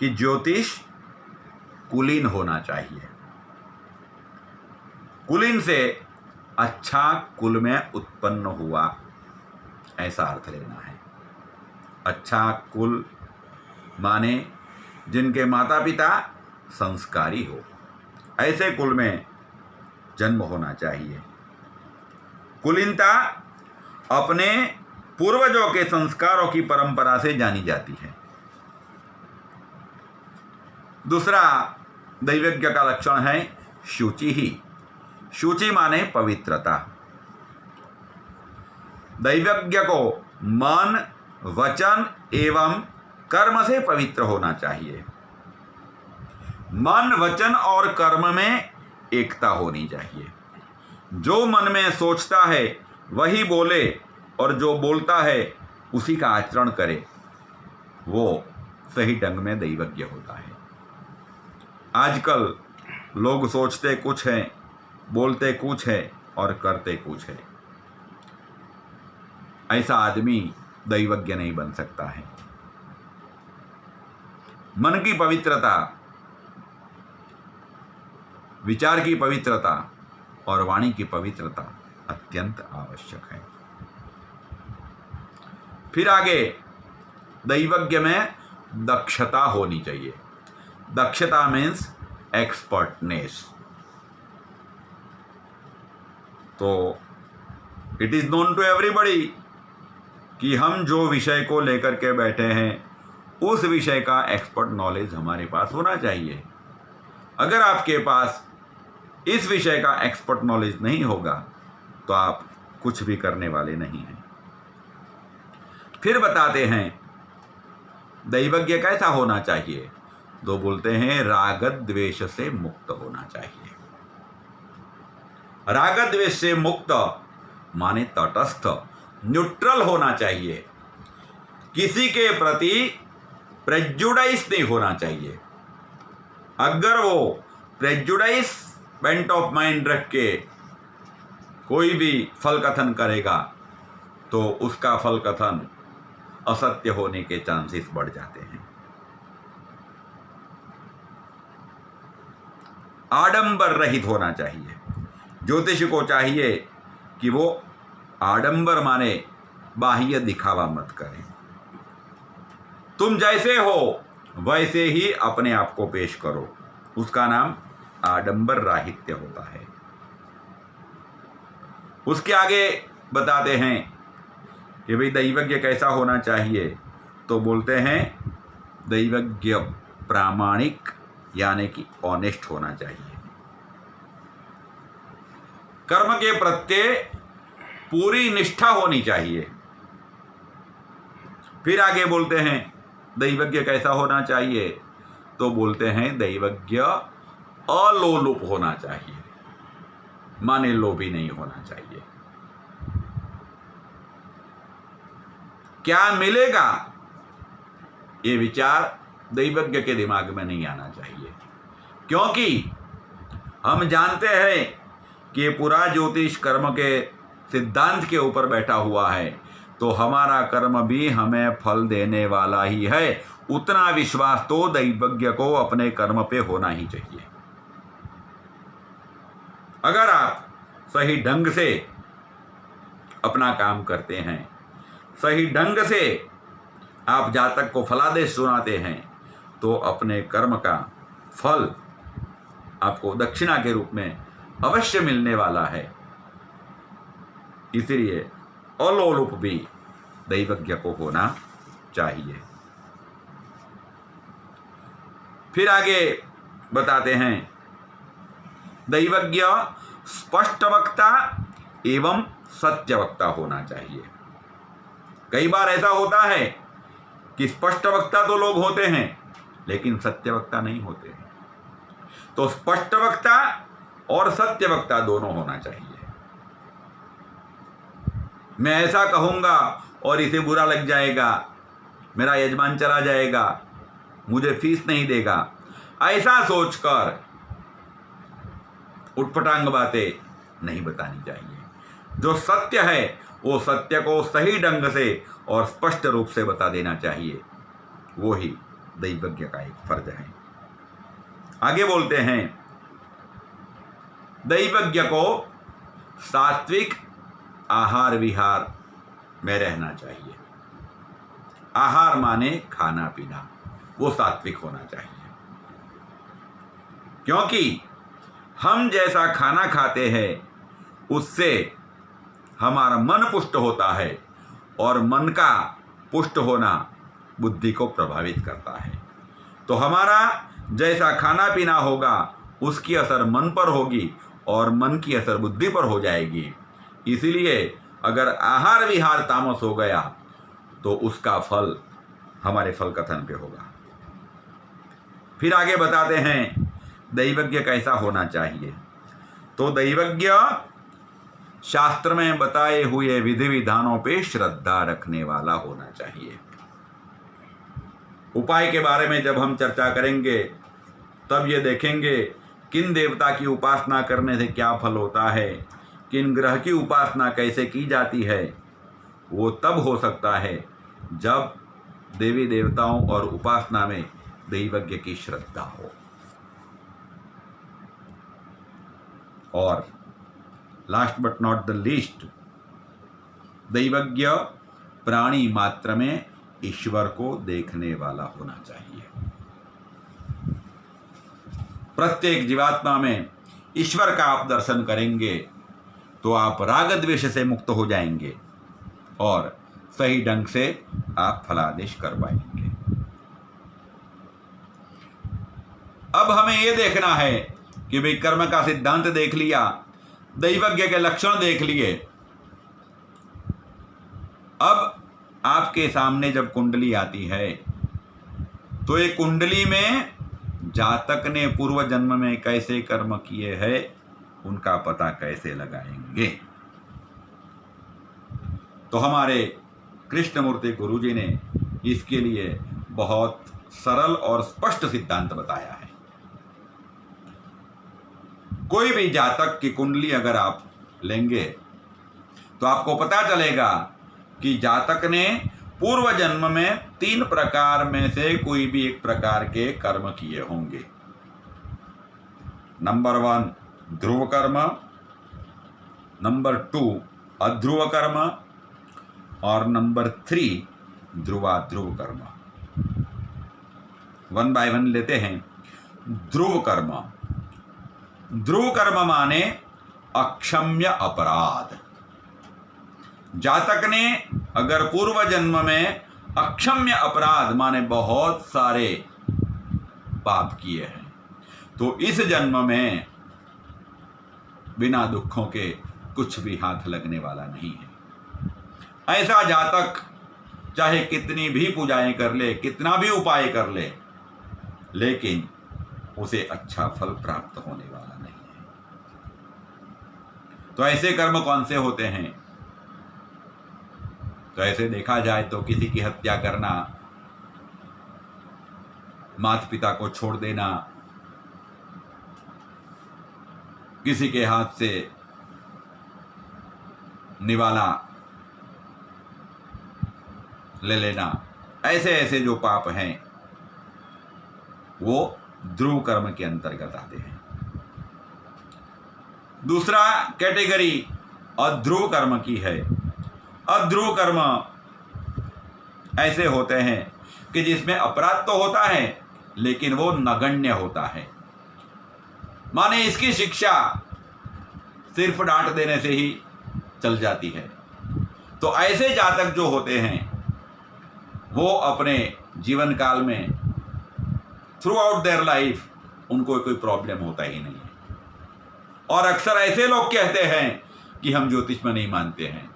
कि ज्योतिष कुलीन होना चाहिए। कुलीन से अच्छा कुल में उत्पन्न हुआ, ऐसा अर्थ लेना है। अच्छा कुल माने जिनके माता पिता संस्कारी हो, ऐसे कुल में जन्म होना चाहिए। कुलीनता अपने पूर्वजों के संस्कारों की परंपरा से जानी जाती है। दूसरा दैवज्ञ का लक्षण है शुचि ही। शुचि माने पवित्रता। दैवज्ञ को मन, वचन एवं कर्म से पवित्र होना चाहिए। मन, वचन और कर्म में एकता होनी चाहिए। जो मन में सोचता है वही बोले और जो बोलता है उसी का आचरण करे, वो सही ढंग में दैवज्ञ होता है। आजकल लोग सोचते कुछ हैं, बोलते कुछ है और करते कुछ है। ऐसा आदमी दैवज्ञ नहीं बन सकता है। मन की पवित्रता, विचार की पवित्रता और वाणी की पवित्रता अत्यंत आवश्यक है। फिर आगे दैवज्ञ में दक्षता होनी चाहिए। दक्षता मीन्स एक्सपर्टनेस। तो it is known to everybody कि हम जो विषय को लेकर के बैठे हैं उस विषय का एक्सपर्ट नॉलेज हमारे पास होना चाहिए। अगर आपके पास इस विषय का एक्सपर्ट नॉलेज नहीं होगा तो आप कुछ भी करने वाले नहीं हैं। फिर बताते हैं दैवज्ञ कैसा होना चाहिए। तो बोलते हैं राग द्वेष से मुक्त होना चाहिए। राग द्वेष से मुक्त माने तटस्थ, न्यूट्रल होना चाहिए। किसी के प्रति प्रेजुडाइज नहीं होना चाहिए। अगर वो प्रेजुडाइज बेंट ऑफ माइंड रख के कोई भी फल कथन करेगा तो उसका फल कथन असत्य होने के चांसेस बढ़ जाते हैं। आडंबर रहित होना चाहिए। ज्योतिष को चाहिए कि वो आडंबर माने बाह्य दिखावा मत करें। तुम जैसे हो वैसे ही अपने आप को पेश करो। उसका नाम आडंबर राहित्य होता है। उसके आगे बताते हैं कि भाई दैवज्ञ कैसा होना चाहिए, तो बोलते हैं दैवज्ञ प्रामाणिक यानी कि ऑनेस्ट होना चाहिए। कर्म के प्रत्यय पूरी निष्ठा होनी चाहिए। फिर आगे बोलते हैं दैवज्ञ कैसा होना चाहिए, तो बोलते हैं दैवज्ञ अलोलुप होना चाहिए, माने लोभी नहीं होना चाहिए। क्या मिलेगा ये विचार दैवज्ञ के दिमाग में नहीं आना चाहिए, क्योंकि हम जानते हैं कि पूरा ज्योतिष कर्म के सिद्धांत के ऊपर बैठा हुआ है, तो हमारा कर्म भी हमें फल देने वाला ही है। उतना विश्वास तो दैवज्ञ को अपने कर्म पे होना ही चाहिए। अगर आप सही ढंग से अपना काम करते हैं, सही ढंग से आप जातक को फलादेश सुनाते हैं, तो अपने कर्म का फल आपको दक्षिणा के रूप में अवश्य मिलने वाला है। इसलिए अलोलुप भी दैवज्ञ को होना चाहिए। फिर आगे बताते हैं दैवज्ञ स्पष्ट वक्ता एवं सत्य वक्ता होना चाहिए। कई बार ऐसा होता है कि स्पष्ट वक्ता तो लोग होते हैं लेकिन सत्य वक्ता नहीं होते हैं। तो स्पष्ट वक्ता और सत्य वक्ता दोनों होना चाहिए। मैं ऐसा कहूंगा और इसे बुरा लग जाएगा, मेरा यजमान चला जाएगा, मुझे फीस नहीं देगा, ऐसा सोचकर उटपटांग बातें नहीं बतानी चाहिए। जो सत्य है वो सत्य को सही ढंग से और स्पष्ट रूप से बता देना चाहिए। वो ही दैवज्ञ का एक फर्ज है। आगे बोलते हैं दैवज्ञ को सात्विक आहार विहार में रहना चाहिए। आहार माने खाना पीना, वो सात्विक होना चाहिए। क्योंकि हम जैसा खाना खाते हैं उससे हमारा मन पुष्ट होता है और मन का पुष्ट होना बुद्धि को प्रभावित करता है। तो हमारा जैसा खाना पीना होगा उसकी असर मन पर होगी और मन की असर बुद्धि पर हो जाएगी। इसलिए अगर आहार विहार तामस हो गया तो उसका फल हमारे फल कथन पे होगा। फिर आगे बताते हैं दैवज्ञ कैसा होना चाहिए, तो दैवज्ञ शास्त्र में बताए हुए विधि विधानों पे श्रद्धा रखने वाला होना चाहिए। उपाय के बारे में जब हम चर्चा करेंगे तब ये देखेंगे किन देवता की उपासना करने से क्या फल होता है, किन ग्रह की उपासना कैसे की जाती है। वो तब हो सकता है जब देवी देवताओं और उपासना में दैवज्ञ की श्रद्धा हो। और last but not the least, दैवज्ञ प्राणी मात्र में ईश्वर को देखने वाला होना चाहिए। प्रत्येक जीवात्मा में ईश्वर का आप दर्शन करेंगे तो आप राग द्वेष से मुक्त हो जाएंगे और सही ढंग से आप फलादेश कर पाएंगे। अब हमें यह देखना है कि भाई कर्म का सिद्धांत देख लिया, दैवज्ञ के लक्षण देख लिए। अब आपके सामने जब कुंडली आती है तो ये कुंडली में जातक ने पूर्व जन्म में कैसे कर्म किए हैं उनका पता कैसे लगाएंगे। तो हमारे कृष्णमूर्ति गुरुजी ने इसके लिए बहुत सरल और स्पष्ट सिद्धांत बताया है। कोई भी जातक की कुंडली अगर आप लेंगे तो आपको पता चलेगा कि जातक ने पूर्व जन्म में 3 प्रकार में से कोई भी एक प्रकार के कर्म किए होंगे। नंबर 1 ध्रुव कर्म, नंबर 2 अध्रुव कर्म और नंबर 3 ध्रुवाध्रुव कर्म। वन बाय वन लेते हैं। ध्रुव कर्म, ध्रुव कर्म माने अक्षम्य अपराध। जातक ने अगर पूर्व जन्म में अक्षम्य अपराध माने बहुत सारे पाप किए हैं तो इस जन्म में बिना दुखों के कुछ भी हाथ लगने वाला नहीं है। ऐसा जातक चाहे कितनी भी पूजाएं कर ले, कितना भी उपाय कर ले, लेकिन उसे अच्छा फल प्राप्त होने वाला नहीं है। तो ऐसे कर्म कौन से होते हैं? तो ऐसे देखा जाए तो किसी की हत्या करना, माता पिता को छोड़ देना, किसी के हाथ से निवाला ले लेना, ऐसे ऐसे जो पाप हैं वो ध्रुव कर्म के अंतर्गत आते हैं। दूसरा कैटेगरी अध्रुव कर्म की है। अध्रुव कर्म ऐसे होते हैं कि जिसमें अपराध तो होता है लेकिन वो नगण्य होता है, माने इसकी शिक्षा सिर्फ डांट देने से ही चल जाती है। तो ऐसे जातक जो होते हैं वो अपने जीवन काल में थ्रू आउट देयर लाइफ उनको कोई प्रॉब्लम होता ही नहीं है। और अक्सर ऐसे लोग कहते हैं कि हम ज्योतिष में नहीं मानते हैं,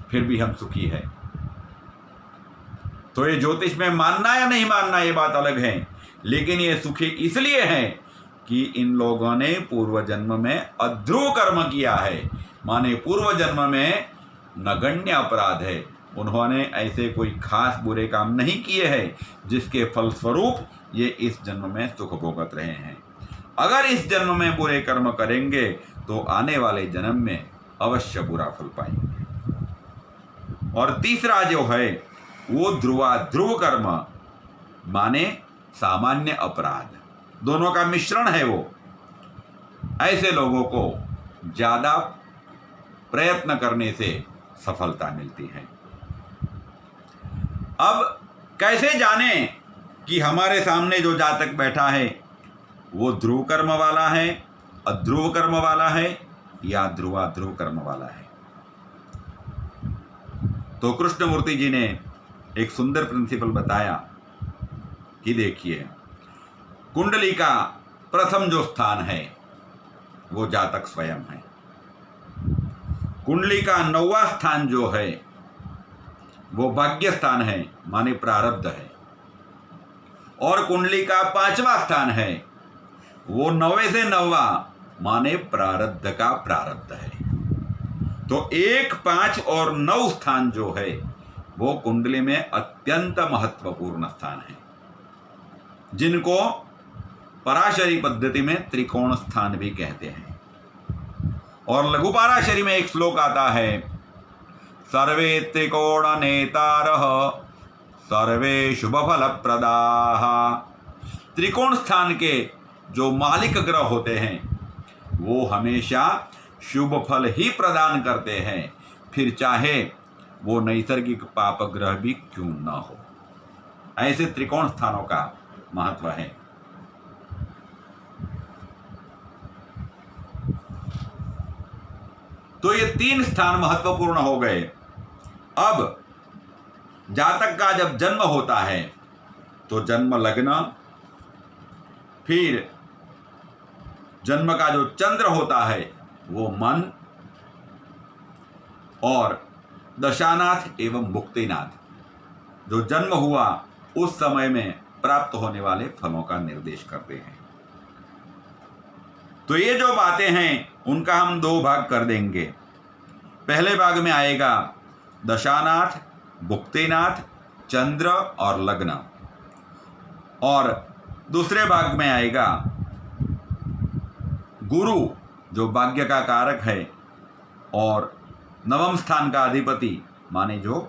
फिर भी हम सुखी है। तो ये ज्योतिष में मानना या नहीं मानना ये बात अलग है, लेकिन ये सुखी इसलिए हैं कि इन लोगों ने पूर्व जन्म में अध्रुव कर्म किया है, माने पूर्व जन्म में नगण्य अपराध है। उन्होंने ऐसे कोई खास बुरे काम नहीं किए हैं जिसके फलस्वरूप ये इस जन्म में सुख भोगत रहे हैं। अगर इस जन्म में बुरे कर्म करेंगे तो आने वाले जन्म में अवश्य बुरा फल पाएंगे। और तीसरा जो है वो ध्रुव कर्म माने सामान्य अपराध, दोनों का मिश्रण है वो। ऐसे लोगों को ज़्यादा प्रयत्न करने से सफलता मिलती है। अब कैसे जाने कि हमारे सामने जो जातक बैठा है वो ध्रुव कर्म वाला है, अध्रुव कर्म वाला है या ध्रुव कर्म वाला है? तो कृष्णमूर्ति जी ने एक सुंदर प्रिंसिपल बताया कि देखिए, कुंडली का प्रथम जो स्थान है वो जातक स्वयं है। कुंडली का 9वां स्थान जो है वो भाग्य स्थान है, माने प्रारब्ध है। और कुंडली का 5वां स्थान है वो 9वें से 9वां माने प्रारब्ध का प्रारब्ध है। तो 1, 5 और 9 स्थान जो है वो कुंडली में अत्यंत महत्वपूर्ण स्थान है, जिनको पराशरी पद्धति में त्रिकोण स्थान भी कहते हैं। और लघु पराशरी में एक श्लोक आता है, सर्वे त्रिकोण नेतारः सर्वे शुभ फल प्रदाः। त्रिकोण स्थान के जो मालिक ग्रह होते हैं वो हमेशा शुभ फल ही प्रदान करते हैं, फिर चाहे वो नैसर्गिक पाप ग्रह भी क्यों न हो। ऐसे त्रिकोण स्थानों का महत्व है। तो ये 3 स्थान महत्वपूर्ण हो गए। अब जातक का जब जन्म होता है तो जन्म लग्न, फिर जन्म का जो चंद्र होता है वो मन, और दशानाथ एवं मुक्तिनाथ जो जन्म हुआ उस समय में प्राप्त होने वाले फलों का निर्देश करते हैं। तो ये जो बातें हैं उनका हम 2 भाग कर देंगे। पहले भाग में आएगा दशानाथ, भुक्तिनाथ, चंद्र और लग्न, और दूसरे भाग में आएगा गुरु जो भाग्य का कारक है और 9वें स्थान का अधिपति माने जो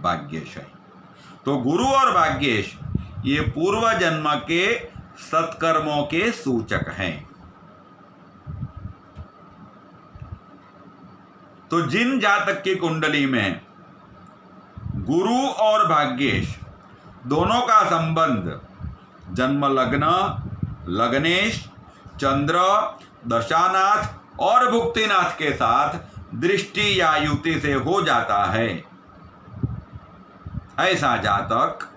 भाग्येश है। तो गुरु और भाग्येश ये पूर्व जन्म के सत्कर्मों के सूचक हैं। तो जिन जातक की कुंडली में गुरु और भाग्येश दोनों का संबंध जन्म लग्न, लग्नेश, चंद्र, दशानाथ और भुक्तिनाथ के साथ दृष्टि या युति से हो जाता है, ऐसा जातक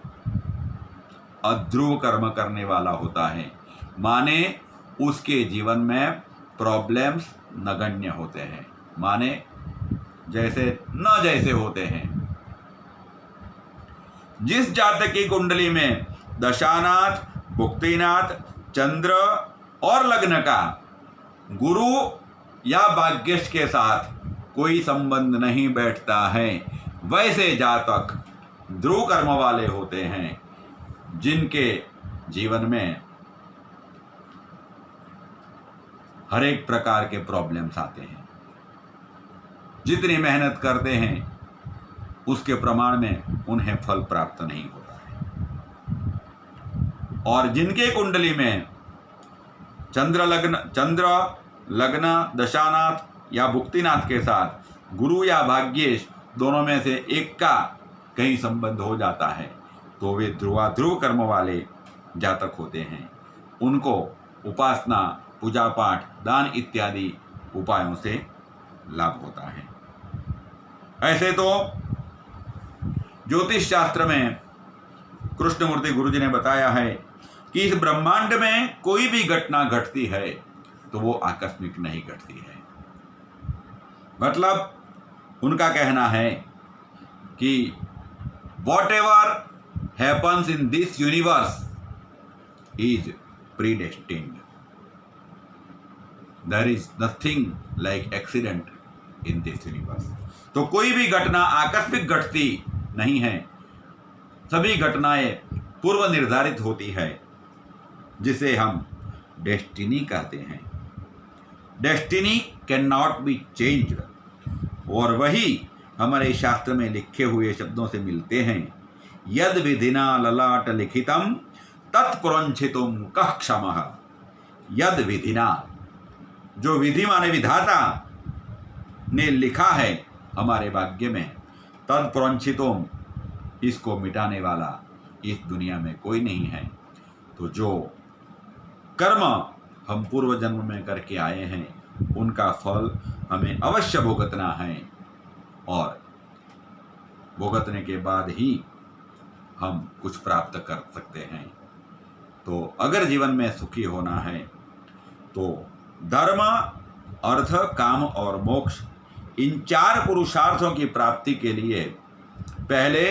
अध्रुव कर्म करने वाला होता है। माने उसके जीवन में प्रॉब्लम्स नगण्य होते हैं, माने जैसे न जैसे होते हैं। जिस जातक की कुंडली में दशानाथ, भुक्तिनाथ, चंद्र और लग्न का गुरु या भाग्यश के साथ कोई संबंध नहीं बैठता है, वैसे जातक ध्रुव कर्म वाले होते हैं, जिनके जीवन में हर एक प्रकार के प्रॉब्लम्स आते हैं। जितनी मेहनत करते हैं उसके प्रमाण में उन्हें फल प्राप्त नहीं होता है। और जिनके कुंडली में चंद्र लग्न दशानाथ या भुक्तिनाथ के साथ गुरु या भाग्येश दोनों में से एक का कहीं संबंध हो जाता है, तो वे ध्रुव कर्म वाले जातक होते हैं। उनको उपासना, पूजा पाठ, दान इत्यादि उपायों से लाभ होता है। ऐसे तो ज्योतिष शास्त्र में कृष्णमूर्ति गुरुजी ने बताया है कि इस ब्रह्मांड में कोई भी घटना घटती है तो वो आकस्मिक नहीं घटती है। मतलब उनका कहना है कि whatever happens in this universe is predestined. There is nothing like accident in this universe. तो कोई भी घटना आकस्मिक घटती नहीं है, सभी घटनाएं पूर्व निर्धारित होती है, जिसे हम डेस्टिनी कहते हैं। Destiny can not be changed, और वही हमारे शास्त्र में लिखे हुए शब्दों से मिलते हैं। यद विधिना ललाट लिखितम तत्प्रंछितुम कः क्षमः। यद विधिना, जो विधि माने विधाता ने लिखा है हमारे भाग्य में, तत्प्रंछितुम, इसको मिटाने वाला इस दुनिया में कोई नहीं है। तो जो कर्म हम पूर्व जन्म में करके आए हैं उनका फल हमें अवश्य भुगतना है, और भुगतने के बाद ही हम कुछ प्राप्त कर सकते हैं। तो अगर जीवन में सुखी होना है तो धर्म, अर्थ, काम और मोक्ष, इन 4 पुरुषार्थों की प्राप्ति के लिए पहले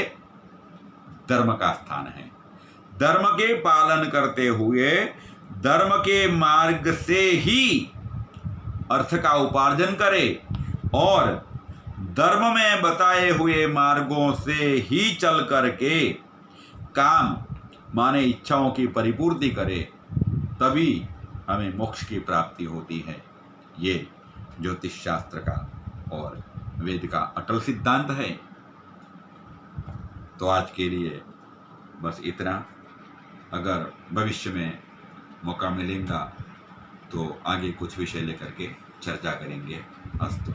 धर्म का स्थान है। धर्म के पालन करते हुए धर्म के मार्ग से ही अर्थ का उपार्जन करे, और धर्म में बताए हुए मार्गों से ही चल करके काम माने इच्छाओं की परिपूर्ति करे, तभी हमें मोक्ष की प्राप्ति होती है। ये ज्योतिष शास्त्र का और वेद का अटल सिद्धांत है। तो आज के लिए बस इतना। अगर भविष्य में मौका मिलेगा तो आगे कुछ विषय लेकर के चर्चा करेंगे। अस्तु।